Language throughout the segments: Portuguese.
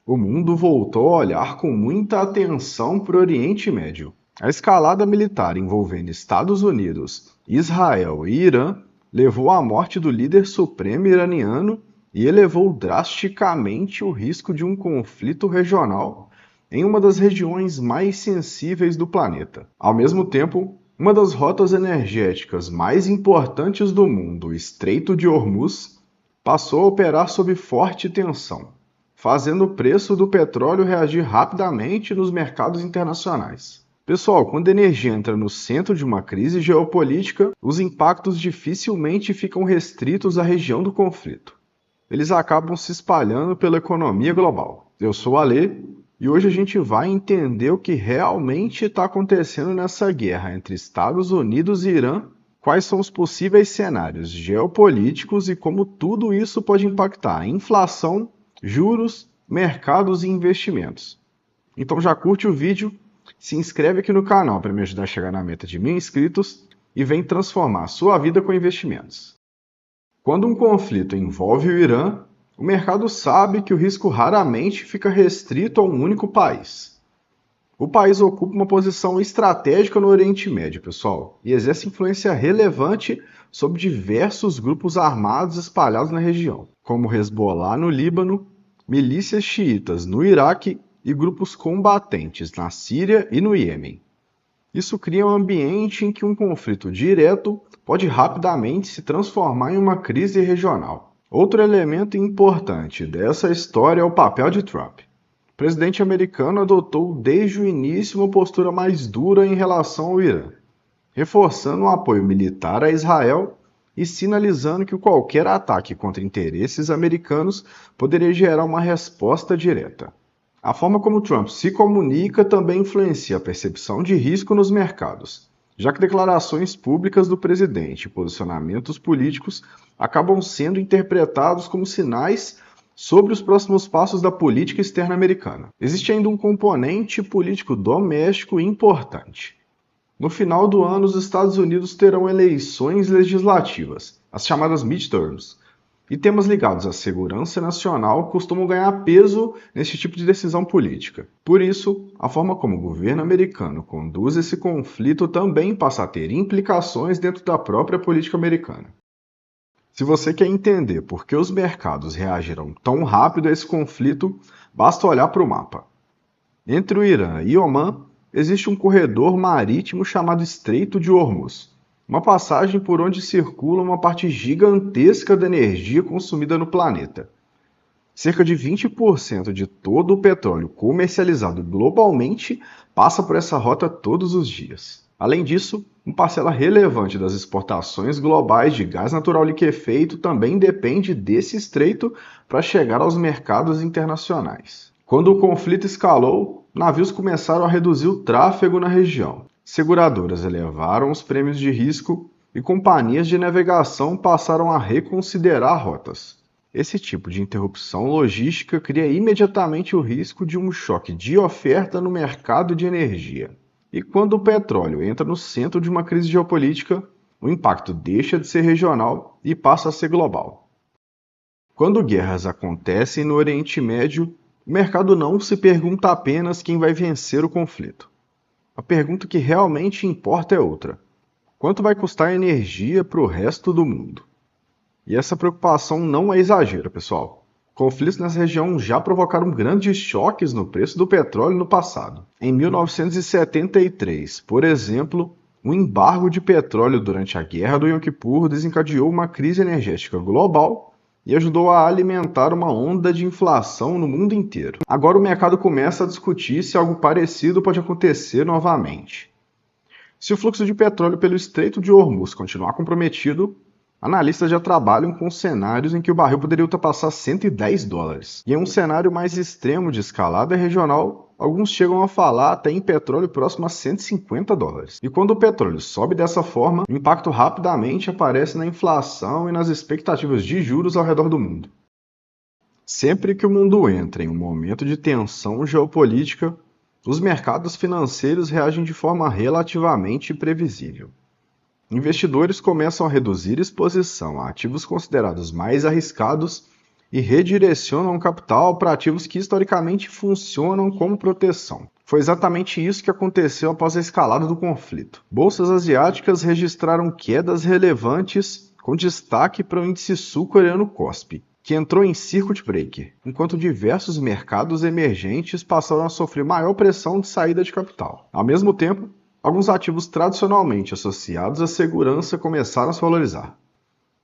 O mundo voltou a olhar com muita atenção para o Oriente Médio. A escalada militar envolvendo Estados Unidos, Israel e Irã levou à morte do líder supremo iraniano e elevou drasticamente o risco de um conflito regional em uma das regiões mais sensíveis do planeta. Ao mesmo tempo, uma das rotas energéticas mais importantes do mundo, o Estreito de Hormuz, passou a operar sob forte tensão, fazendo o preço do petróleo reagir rapidamente nos mercados internacionais. Pessoal, quando a energia entra no centro de uma crise geopolítica, os impactos dificilmente ficam restritos à região do conflito. Eles acabam se espalhando pela economia global. Eu sou o Alê e hoje a gente vai entender o que realmente está acontecendo nessa guerra entre Estados Unidos e Irã, quais são os possíveis cenários geopolíticos e como tudo isso pode impactar a inflação, juros, mercados e investimentos. Então já curte o vídeo, se inscreve aqui no canal para me ajudar a chegar na meta de 1000 inscritos e vem transformar a sua vida com investimentos. Quando um conflito envolve o Irã, o mercado sabe que o risco raramente fica restrito a um único país. O país ocupa uma posição estratégica no Oriente Médio, pessoal, e exerce influência relevante sobre diversos grupos armados espalhados na região, como Hezbollah no Líbano, milícias xiitas no Iraque e grupos combatentes na Síria e no Iêmen. Isso cria um ambiente em que um conflito direto pode rapidamente se transformar em uma crise regional. Outro elemento importante dessa história é o papel de Trump. O presidente americano adotou desde o início uma postura mais dura em relação ao Irã, reforçando o apoio militar a Israel e sinalizando que qualquer ataque contra interesses americanos poderia gerar uma resposta direta. A forma como Trump se comunica também influencia a percepção de risco nos mercados, já que declarações públicas do presidente e posicionamentos políticos acabam sendo interpretados como sinais sobre os próximos passos da política externa americana. Existe ainda um componente político doméstico importante. No final do ano, os Estados Unidos terão eleições legislativas, as chamadas midterms, e temas ligados à segurança nacional costumam ganhar peso nesse tipo de decisão política. Por isso, a forma como o governo americano conduz esse conflito também passa a ter implicações dentro da própria política americana. Se você quer entender por que os mercados reagiram tão rápido a esse conflito, basta olhar para o mapa. Entre o Irã e Omã, existe um corredor marítimo chamado Estreito de Hormuz, uma passagem por onde circula uma parte gigantesca da energia consumida no planeta. Cerca de 20% de todo o petróleo comercializado globalmente passa por essa rota todos os dias. Além disso, uma parcela relevante das exportações globais de gás natural liquefeito também depende desse estreito para chegar aos mercados internacionais. Quando o conflito escalou, navios começaram a reduzir o tráfego na região. Seguradoras elevaram os prêmios de risco e companhias de navegação passaram a reconsiderar rotas. Esse tipo de interrupção logística cria imediatamente o risco de um choque de oferta no mercado de energia. E quando o petróleo entra no centro de uma crise geopolítica, o impacto deixa de ser regional e passa a ser global. Quando guerras acontecem no Oriente Médio, o mercado não se pergunta apenas quem vai vencer o conflito. A pergunta que realmente importa é outra. Quanto vai custar a energia para o resto do mundo? E essa preocupação não é exagero, pessoal. Conflitos nessa região já provocaram grandes choques no preço do petróleo no passado. Em 1973, por exemplo, o embargo de petróleo durante a Guerra do Yom Kippur desencadeou uma crise energética global e ajudou a alimentar uma onda de inflação no mundo inteiro. Agora o mercado começa a discutir se algo parecido pode acontecer novamente. Se o fluxo de petróleo pelo Estreito de Hormuz continuar comprometido, analistas já trabalham com cenários em que o barril poderia ultrapassar $110. E em um cenário mais extremo de escalada regional, alguns chegam a falar até em petróleo próximo a $150. E quando o petróleo sobe dessa forma, o impacto rapidamente aparece na inflação e nas expectativas de juros ao redor do mundo. Sempre que o mundo entra em um momento de tensão geopolítica, os mercados financeiros reagem de forma relativamente previsível. Investidores começam a reduzir exposição a ativos considerados mais arriscados e redirecionam o capital para ativos que historicamente funcionam como proteção. Foi exatamente isso que aconteceu após a escalada do conflito. Bolsas asiáticas registraram quedas relevantes, com destaque para o índice sul-coreano KOSPI, que entrou em circuit breaker, enquanto diversos mercados emergentes passaram a sofrer maior pressão de saída de capital. Ao mesmo tempo, alguns ativos tradicionalmente associados à segurança começaram a se valorizar.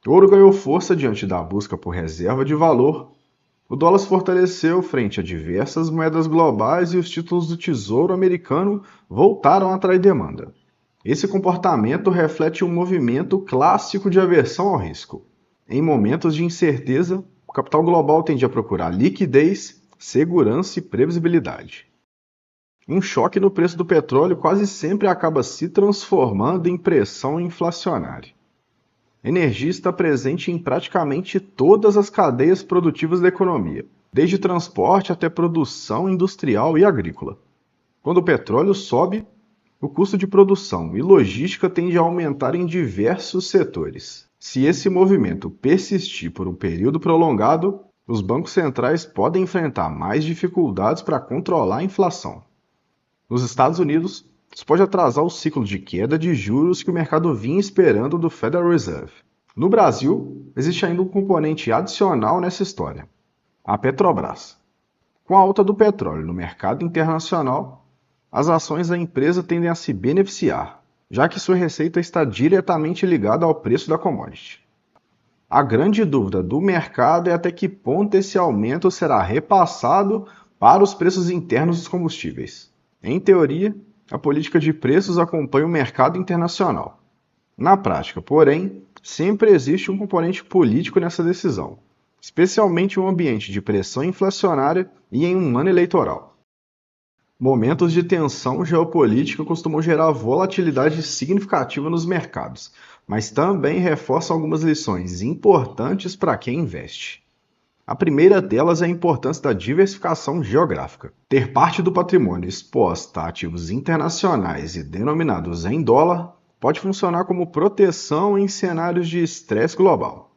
O ouro ganhou força diante da busca por reserva de valor, o dólar se fortaleceu frente a diversas moedas globais e os títulos do Tesouro Americano voltaram a atrair demanda. Esse comportamento reflete um movimento clássico de aversão ao risco. Em momentos de incerteza, o capital global tende a procurar liquidez, segurança e previsibilidade. Um choque no preço do petróleo quase sempre acaba se transformando em pressão inflacionária. A energia está presente em praticamente todas as cadeias produtivas da economia, desde transporte até produção industrial e agrícola. Quando o petróleo sobe, o custo de produção e logística tende a aumentar em diversos setores. Se esse movimento persistir por um período prolongado, os bancos centrais podem enfrentar mais dificuldades para controlar a inflação. Nos Estados Unidos, isso pode atrasar o ciclo de queda de juros que o mercado vinha esperando do Federal Reserve. No Brasil, existe ainda um componente adicional nessa história: a Petrobras. Com a alta do petróleo no mercado internacional, as ações da empresa tendem a se beneficiar, já que sua receita está diretamente ligada ao preço da commodity. A grande dúvida do mercado é até que ponto esse aumento será repassado para os preços internos dos combustíveis. Em teoria, a política de preços acompanha o mercado internacional. Na prática, porém, sempre existe um componente político nessa decisão, especialmente em um ambiente de pressão inflacionária e em um ano eleitoral. Momentos de tensão geopolítica costumam gerar volatilidade significativa nos mercados, mas também reforçam algumas lições importantes para quem investe. A primeira delas é a importância da diversificação geográfica. Ter parte do patrimônio exposta a ativos internacionais e denominados em dólar pode funcionar como proteção em cenários de estresse global.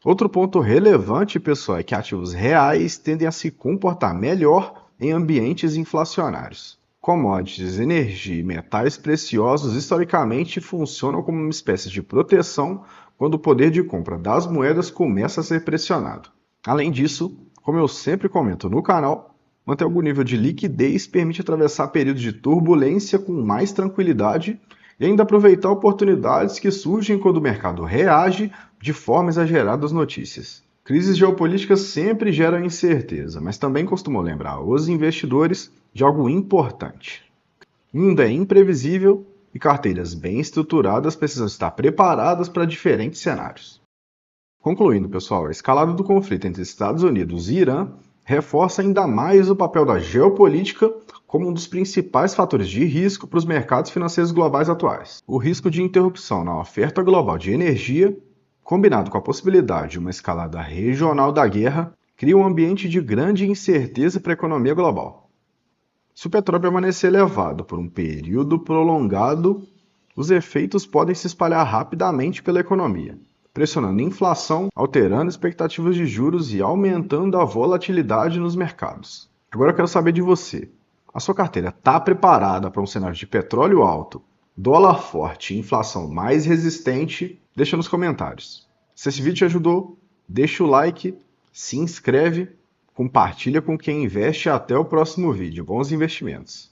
Outro ponto relevante, pessoal, é que ativos reais tendem a se comportar melhor em ambientes inflacionários. Commodities, energia e metais preciosos historicamente funcionam como uma espécie de proteção quando o poder de compra das moedas começa a ser pressionado. Além disso, como eu sempre comento no canal, manter algum nível de liquidez permite atravessar períodos de turbulência com mais tranquilidade e ainda aproveitar oportunidades que surgem quando o mercado reage de forma exagerada às notícias. Crises geopolíticas sempre geram incerteza, mas também costumam lembrar os investidores de algo importante. O mundo é imprevisível e carteiras bem estruturadas precisam estar preparadas para diferentes cenários. Concluindo, pessoal, a escalada do conflito entre Estados Unidos e Irã reforça ainda mais o papel da geopolítica como um dos principais fatores de risco para os mercados financeiros globais atuais. O risco de interrupção na oferta global de energia, combinado com a possibilidade de uma escalada regional da guerra, cria um ambiente de grande incerteza para a economia global. Se o petróleo permanecer elevado por um período prolongado, os efeitos podem se espalhar rapidamente pela economia, pressionando a inflação, alterando expectativas de juros e aumentando a volatilidade nos mercados. Agora eu quero saber de você. A sua carteira está preparada para um cenário de petróleo alto, dólar forte e inflação mais resistente? Deixa nos comentários. Se esse vídeo te ajudou, deixa o like, se inscreve, compartilha com quem investe e até o próximo vídeo. Bons investimentos!